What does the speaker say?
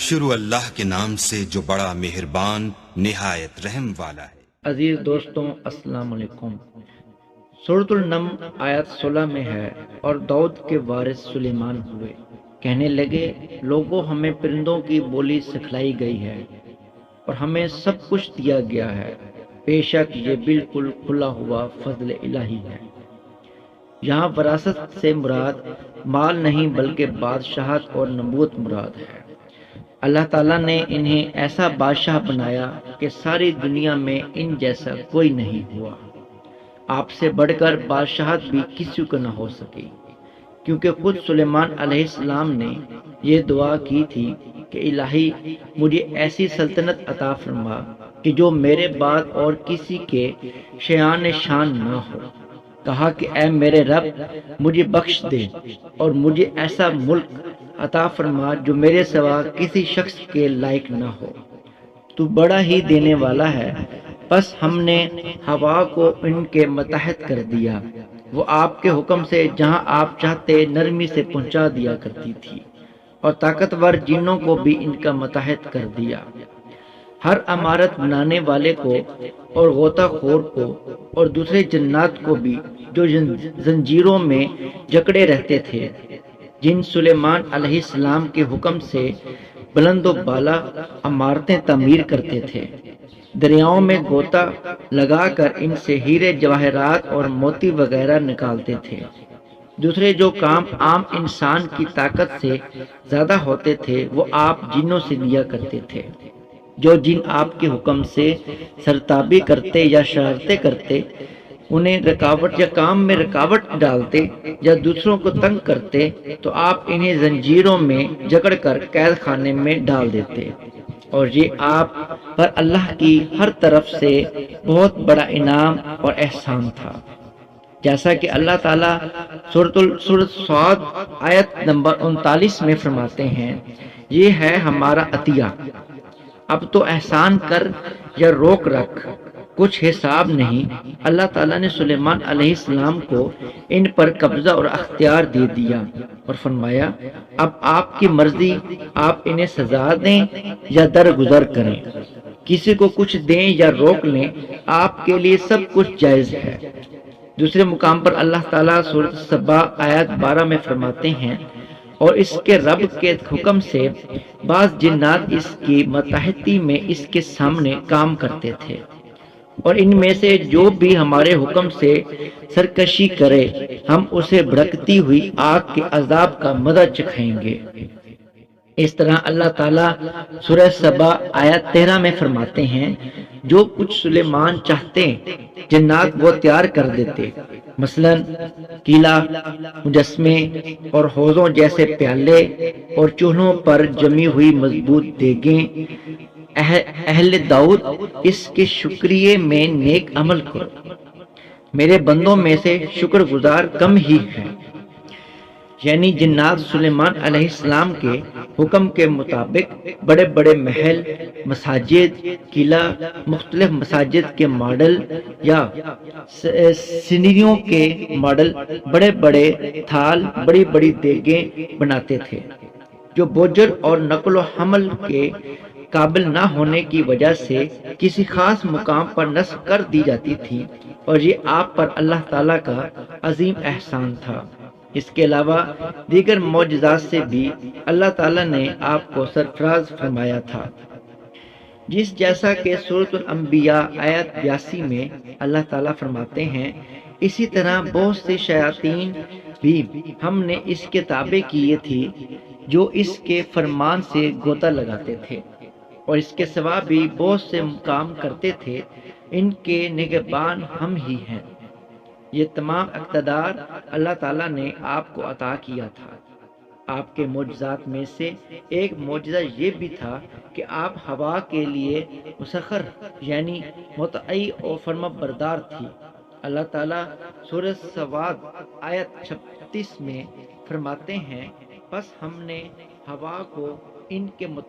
شروع اللہ کے نام سے جو بڑا مہربان نہایت رحم والا ہے۔ عزیز دوستوں، السلام علیکم۔ سورۃ النمل آیت 16 میں ہے، اور داؤد کے وارث سلیمان ہوئے، کہنے لگے لوگوں ہمیں پرندوں کی بولی سکھلائی گئی ہے اور ہمیں سب کچھ دیا گیا ہے، بے شک یہ بالکل کھلا ہوا فضل الہی ہے۔ یہاں وراثت سے مراد مال نہیں بلکہ بادشاہت اور نبوت مراد ہے۔ اللہ تعالیٰ نے انہیں ایسا بادشاہ بنایا کہ ساری دنیا میں ان جیسا کوئی نہیں ہوا۔ آپ سے بڑھ کر بادشاہت بھی کسی کو نہ ہو سکی، کیونکہ خود سلیمان علیہ السلام نے یہ دعا کی تھی کہ الہی مجھے ایسی سلطنت عطا فرما کہ جو میرے بعد اور کسی کے شایان شان نہ ہو۔ کہا کہ اے میرے رب، مجھے بخش دے اور مجھے ایسا ملک عطا فرما جو میرے سوا کسی شخص کے لائق نہ ہو۔ تو بڑا ہی دینے والا ہے۔ بس ہم نے ہوا کو ان کے متحد کر دیا، وہ آپ کے حکم سے جہاں آپ چاہتے نرمی سے پہنچا دیا کرتی تھی، اور طاقتور جنوں کو بھی ان کا متحد کر دیا، ہر عمارت بنانے والے کو اور غوطہ خور کو اور دوسرے جنات کو بھی جو زنجیروں میں جکڑے رہتے تھے، جن سلیمان علیہ السلام کے حکم سے بلند و بالا عمارتیں تعمیر کرتے تھے، دریاؤں میں غوطہ لگا کر ان سے ہیرے جواہرات اور موتی وغیرہ نکالتے تھے۔ دوسرے جو کام عام انسان کی طاقت سے زیادہ ہوتے تھے وہ آپ جنوں سے لیا کرتے تھے۔ جو جن آپ کے حکم سے سرتابی کرتے یا شرارتیں کرتے، انہیں رکاوٹ یا کام میں رکاوٹ ڈالتے یا دوسروں کو تنگ کرتے، تو آپ انہیں زنجیروں میں جکڑ کر قید خانے میں ڈال دیتے۔ اور یہ آپ پر اللہ کی ہر طرف سے بہت بڑا انعام اور احسان تھا، جیسا کہ اللہ تعالیٰ سورۃ صاد آیت نمبر 39 میں فرماتے ہیں، یہ ہے ہمارا عطیہ، اب تو احسان کر یا روک رکھ، کچھ حساب نہیں۔ اللہ تعالیٰ نے سلیمان علیہ السلام کو ان پر قبضہ اور اختیار دے دیا اور فرمایا اب آپ کی مرضی، آپ انہیں سزا دیں یا درگزر کریں، کسی کو کچھ دیں یا روک لیں، آپ کے لیے سب کچھ جائز ہے۔ دوسرے مقام پر اللہ تعالیٰ سورۃ سبا آیت 12 میں فرماتے ہیں، اور اس کے رب کے حکم سے بعض جنات اس کی متحدی میں اس کے سامنے کام کرتے تھے، اور ان میں سے جو بھی ہمارے حکم سے سرکشی کرے ہم اسے بھڑکتی ہوئی آگ کے عذاب کا مزہ چکھائیں گے۔ اس طرح اللہ تعالیٰ سورہ سبا آیت 13 میں فرماتے ہیں، جو کچھ سلیمان چاہتے جنات وہ تیار کر دیتے، مثلا قلعہ، مجسمے اور حوضوں جیسے پیالے اور چولہوں پر جمی ہوئی مضبوط دیگیں۔ اہل داؤد اس کے شکریے میں نیک عمل کرو، میرے بندوں میں سے شکر گزار کم ہی ہیں۔ یعنی جنات سلیمان علیہ السلام کے حکم کے مطابق بڑے بڑے محل، مساجد، قلعہ، مختلف مساجد کے ماڈل یا سینریوں کے ماڈل، بڑے بڑے تھال، بڑی بڑی دیگیں بناتے تھے، جو بوجھل اور نقل و حمل کے قابل نہ ہونے کی وجہ سے کسی خاص مقام پر نصب کر دی جاتی تھی، اور یہ آپ پر اللہ تعالیٰ کا عظیم احسان تھا۔ اس کے علاوہ دیگر معجزات سے بھی اللہ تعالیٰ نے آپ کو سرفراز فرمایا تھا، جس جیسا کہ سورۃ الانبیاء آیت 82 میں اللہ تعالیٰ فرماتے ہیں، اسی طرح بہت سے شیاطین بھی ہم نے اس کے تابع کیے تھی جو اس کے فرمان سے غوطہ لگاتے تھے، اور اس کے سوا بھی بہت سے کام کرتے تھے، ان کے نگہبان ہم ہی ہیں۔ یہ تمام اقتدار اللہ تعالیٰ نے آپ کو عطا کیا تھا۔ آپ کے معجزات میں سے ایک معجزہ یہ بھی تھا کہ آپ ہوا کے لیے مسخر یعنی مطیع اور فرما بردار تھی۔ اللہ تعالیٰ سورۃ سواد آیت 36 میں فرماتے ہیں، پس ہم نے ہوا کو ان کے مطابق